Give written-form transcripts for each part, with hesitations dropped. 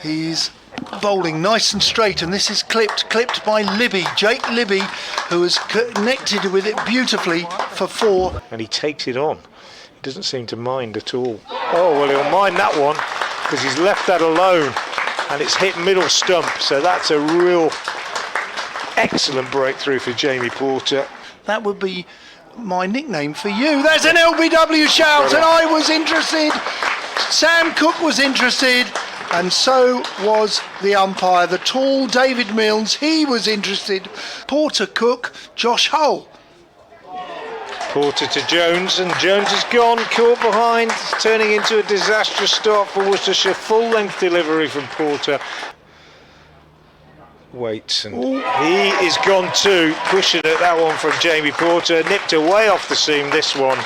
He's bowling nice and straight, and this is clipped by Libby, Jake Libby, who has connected with it beautifully for 4. And he takes it on. He doesn't seem to mind at all. Oh, well, he'll mind that one because he's left that alone, and it's hit middle stump, so that's a real excellent breakthrough for Jamie Porter. That would be my nickname for you. There's an LBW shout, and I was interested. Sam Cook was interested, and so was the umpire, the tall David Milnes. He was interested. Porter, Cook, Josh Hull. Porter to Jones, and Jones has gone, caught behind, turning into a disastrous start for Worcestershire. Full length delivery from Porter. Waits, and he is gone too, pushing at that one from Jamie Porter, nipped away off the seam this one,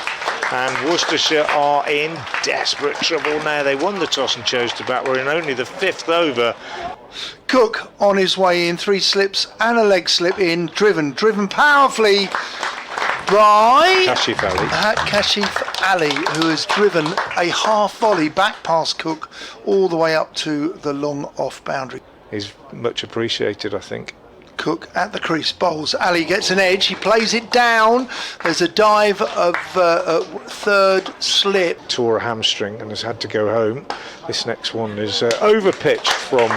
and Worcestershire are in desperate trouble now. They won the toss and chose to bat. We're in only the 5th over. Cook on his way in, 3 slips and a leg slip in, driven powerfully by Kashif Ali. Kashif Ali, who has driven a half volley back past Cook all the way up to the long off boundary. Is much appreciated, I think. Cook at the crease, bowls. Ali gets an edge, he plays it down. There's a dive of 3rd slip. Tore a hamstring and has had to go home. This next one is over-pitched from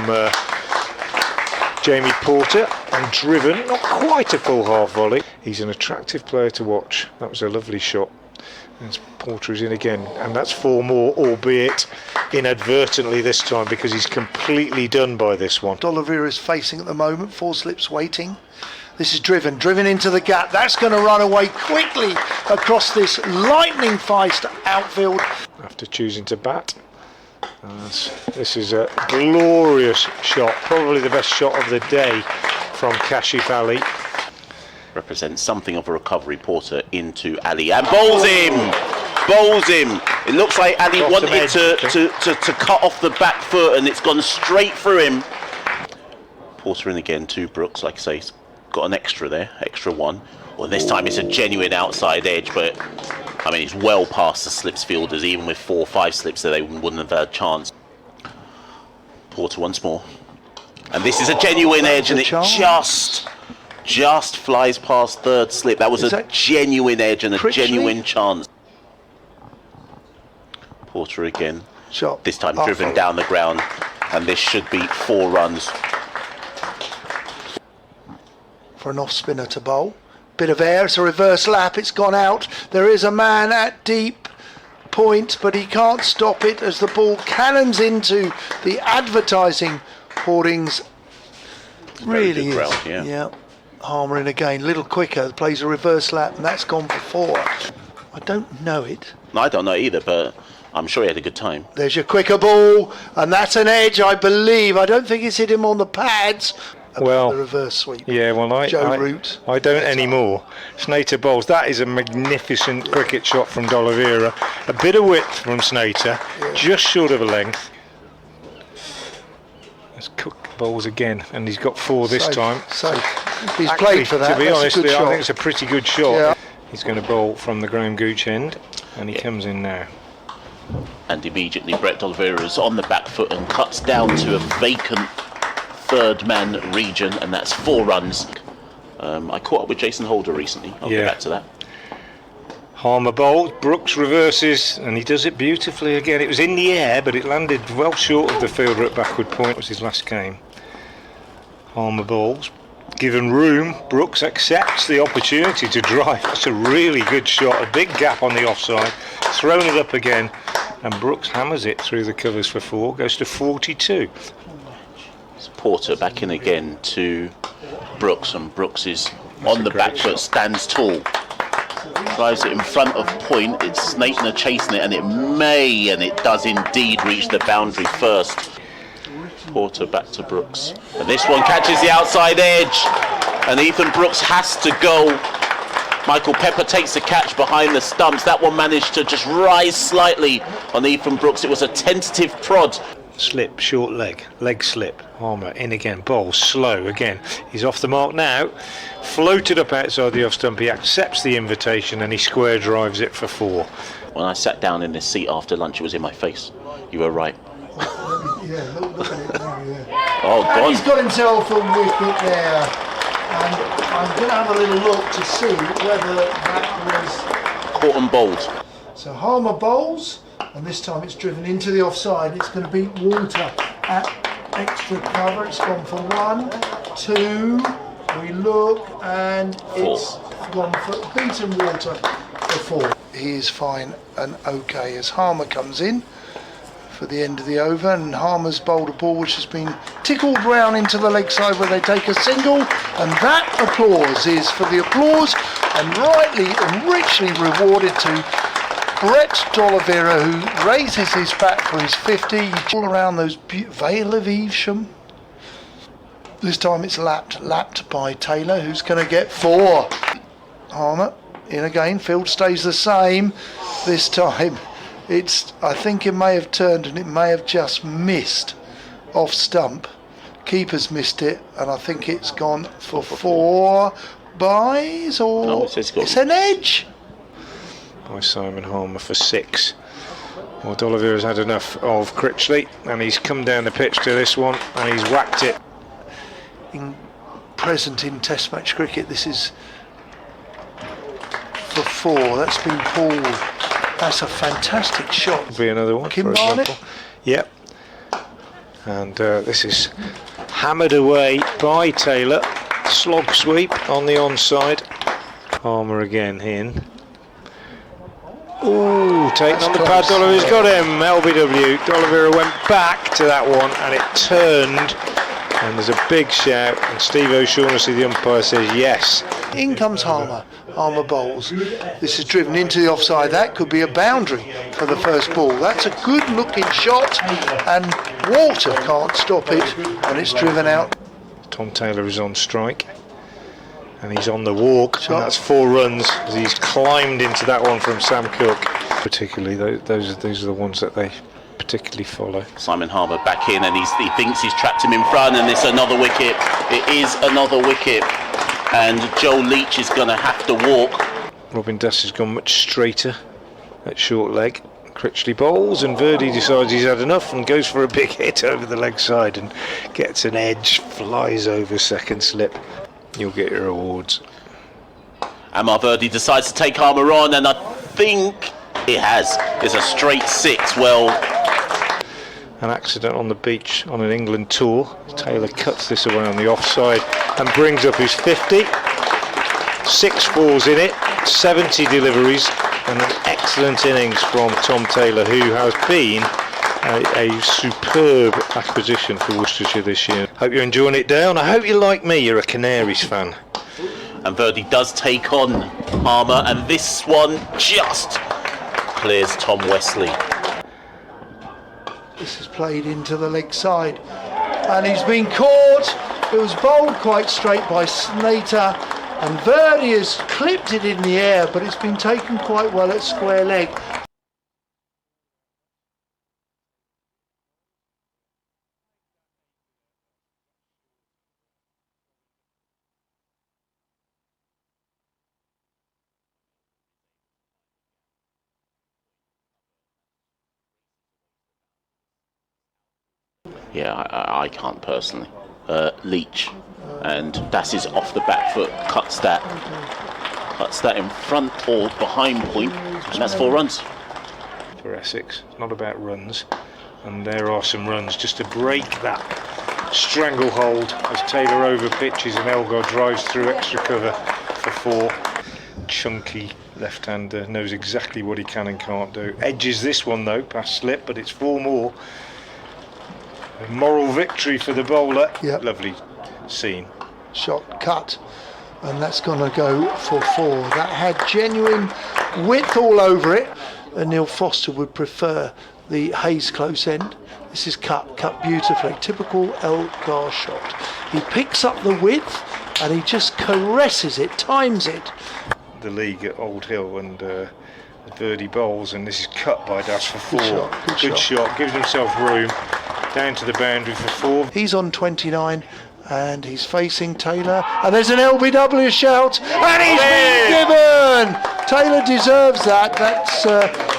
Jamie Porter and driven, not quite a full half volley. He's an attractive player to watch. That was a lovely shot. And Porter is in again, and that's 4 more, albeit inadvertently this time, because he's completely done by this one. Oliveira is facing at the moment, 4 slips waiting. This is driven into the gap. That's going to run away quickly across this lightning fast outfield. After choosing to bat. This is a glorious shot, probably the best shot of the day from Kashif Ali. Represents something of a recovery. Porter into Ali and bowls him. It looks like Ali wanted to cut off the back foot, and it's gone straight through him. Porter in again to Brooks, like I say, he's got an extra there, extra 1. Well, this time it's a genuine outside edge, but I mean, it's well past the slips fielders. Even with 4 or 5 slips there, they wouldn't have had a chance. Porter once more, and this is a genuine edge, and it just flies past 3rd slip. That was a genuine edge and a genuine chance. Porter again, shot. This time driven down the ground, and this should be 4 runs. For an off spinner to bowl. Bit of air, it's a reverse lap, it's gone out. There is a man at deep point, but he can't stop it as the ball cannons into the advertising hoardings. Really is. Ground, yeah. Harmer in again, little quicker, plays a reverse lap, and that's gone for 4. I don't know it. I don't know either, but I'm sure he had a good time. There's your quicker ball, and that's an edge, I believe. I don't think it's hit him on the pads. Well, the reverse sweep. Yeah, well, I don't anymore. Snater bowls. That is a magnificent cricket shot from Oliveira. A bit of width from Snater, just short of a length. As Cook bowls again, and he's got 4 this time. So he's played for that. To be honest, I think it's a pretty good shot. Yeah. He's going to bowl from the Graham Gooch end, and he comes in now. And immediately Brett Oliveira is on the back foot and cuts down to a vacant 3rd man region, and that's 4 runs. I caught up with Jason Holder recently. I'll get back to that. Harmer bowls, Brooks reverses, and he does it beautifully again. It was in the air, but it landed well short of the fielder at backward point. It was his last game. Harmer bowls, given room, Brooks accepts the opportunity to drive. That's a really good shot, a big gap on the offside, thrown it up again, and Brooks hammers it through the covers for 4, goes to 42. Porter back in again to Brooks, and Brooks is on the back foot, stands tall, drives it in front of point. It's Snaitner chasing it, and it does indeed reach the boundary first. Porter back to Brooks, and this one catches the outside edge, and Ethan Brooks has to go. Michael Pepper takes the catch behind the stumps. That one managed to just rise slightly on Ethan Brooks. It was a tentative prod. Slip, short leg slip. Harmer in again, bowl slow again. He's off the mark now. Floated up outside the off stump. He accepts the invitation, and he square drives it for 4. When I sat down in this seat after lunch, it was in my face. You were right. Yeah, look at it now, yeah. Oh, And gone. he's got himself a wicket there. And I'm going to have a little look to see whether that was... Caught and bowled. So Harmer bowls, and this time it's driven into the offside. It's going to beat Walter at extra cover. It's gone for 1, 2. We look, and it's gone for beaten Walter for 4. He is fine and okay as Harmer comes in for the end of the over, and Harmer's bowled a ball which has been tickled round into the leg side where they take a single, and that applause is for the applause and rightly and richly rewarded to Brett Oliveira, who raises his bat for his 50. All around those Vale of Evesham. This time it's lapped by Taylor, who's going to get 4. Harmer in again. Field stays the same. This time I think it may have turned and it may have just missed off stump. Keeper's missed it, and I think it's gone for 4 buys, or No, it's an edge. By Simon Harmer for 6. Well, Oliveira's had enough of Critchley, and he's come down the pitch to this one, and he's whacked it. Present in Test match cricket, this is for 4. That's been pulled. That's a fantastic shot. Be another one, Kim for Barnett? example. Yep. And this is hammered away by Taylor. Slog sweep on the onside. Harmer again in. Ooh, taking on the pad. Oliveira's got him. LBW. Oliveira went back to that one, and it turned. And there's a big shout, and Steve O'Shaughnessy, the umpire, says yes. In comes Harmer. Harmer bowls. This is driven into the offside. That could be a boundary for the first ball. That's a good looking shot, and Walter can't stop it, and it's driven out. Tom Taylor is on strike, and he's on the walk, and that's 4 runs as he's climbed into that one from Sam Cook. Particularly, those are the ones that they particularly follow. Simon Harmer back in, and he thinks he's trapped him in front, and it's another wicket. It is another wicket, and Joe Leach is going to have to walk. Robin Duss has gone much straighter at short leg. Critchley bowls, and Verdi decides he's had enough and goes for a big hit over the leg side and gets an edge, flies over second slip. You'll get your awards. Amar Verdi decides to take Harmer on, and I think it has. It's a straight 6. Well, An accident on the beach on an England tour. Taylor cuts this away on the offside and brings up his 50. 6 fours in it, 70 deliveries, and an excellent innings from Tom Taylor, who has been a superb acquisition for Worcestershire this year. Hope you're enjoying it, Dale. I hope you're like me, you're a Canaries fan. and Verdi does take on Harmer, and this one just clears Tom Wesley. This is played into the leg side, and he's been caught. It was bowled quite straight by Slater, and Verdi has clipped it in the air, but it's been taken quite well at square leg. Yeah, I can't personally. Leach, and Das is off the back foot, cuts that in front or behind point, and that's 4 runs. For Essex, it's not about runs, and there are some runs just to break that stranglehold as Taylor over pitches and Elgar drives through extra cover for 4. Chunky left-hander, knows exactly what he can and can't do. Edges this one though, past slip, but it's 4 more. A moral victory for the bowler. Yep. Lovely scene. Shot cut, and that's going to go for 4. That had genuine width all over it, and Neil Foster would prefer the Hayes close end. This is cut beautifully. Typical Elgar shot. He picks up the width and he just caresses it, times it. The league at Old Hill, and Verdi bowls, and this is cut by Das for 4. Good shot. Gives himself room. Down to the boundary for 4. He's on 29 and he's facing Taylor, and there's an LBW shout, and he's been given. Taylor deserves that. That's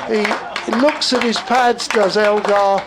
he looks at his pads, does Elgar,